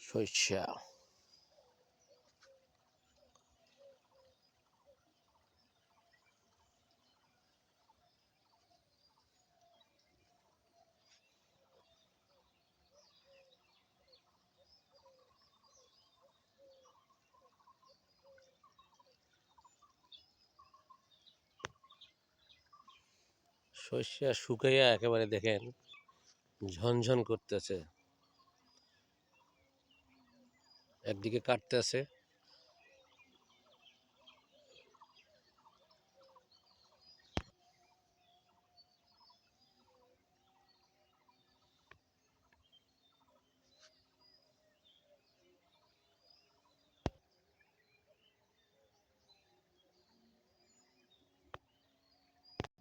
সরিষা সরিষা শুকাইয়া একেবারে দেখেন ঝনঝন করতেছে, একদিকে কাটতেছে।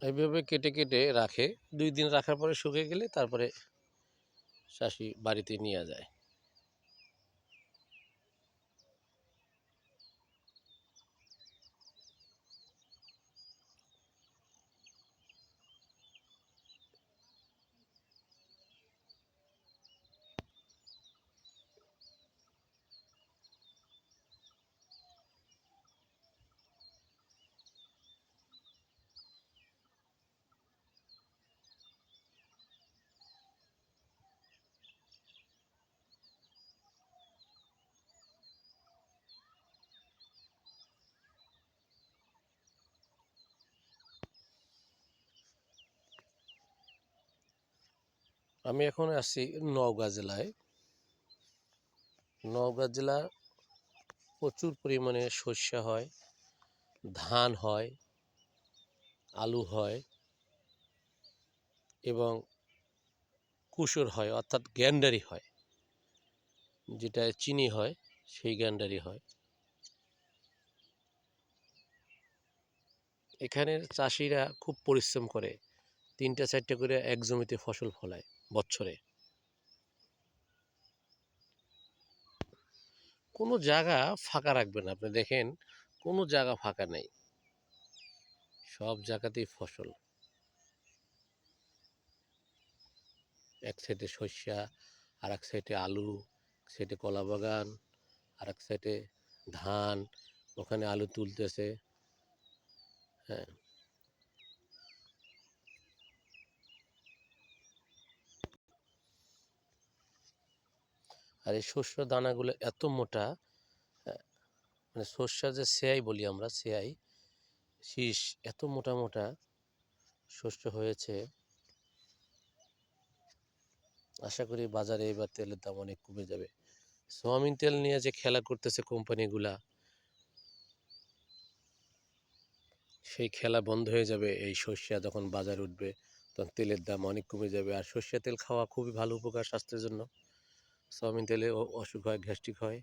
এইভাবে কেটে কেটে রাখে, 2 দিন রাখার পরে শুকিয়ে গেলে তারপরে চাষি বাড়িতে নিয়ে যায়। আমি এখন আছি নওগাঁ জেলায়। নওগাঁ জেলা প্রচুর পরিমাণে সরষে হয়, ধান হয়, আলু হয় এবং কুশর হয়, অর্থাৎ গ্যান্ডারি হয়, যেটা চিনি হয় সেই গ্যান্ডারি হয়। এখানের চাষিরা খুব পরিশ্রম করে, 3টা 4টা করে এক জমিতে ফসল ফলায় বছরে। কোনো জায়গা ফাঁকা রাখবেন না, আপনি দেখেন কোনো জায়গা ফাঁকা নেই, সব জায়গাতেই ফসল। এক সাইডে সরষা, আর এক সাইডে আলু, এক সাইডে কলা বাগান, আর এক সাইডে ধান, ওখানে আলু তুলতেছে। হ্যাঁ, আর এই শস্য দানাগুলো এত মোটা, মানে সর্ষা যে সেয়াই বলি আমরা, সেয়াই শীষ, এত মোটা মোটা শস্য হয়েছে। আশা করি বাজারে এবার তেলের দাম অনেক কমে যাবে। সোয়াবিন তেল নিয়ে যে খেলা করতেছে কোম্পানিগুলা, সেই খেলা বন্ধ হয়ে যাবে। এই সর্ষা যখন বাজারে উঠবে তখন তেলের দাম অনেক কমে যাবে। আর সর্ষা তেল খাওয়া খুবই ভালো, উপকার স্বাস্থ্যের জন্য। সোয়াবিন তেলে অসুখ হয়, গ্যাস্ট্রিক হয়।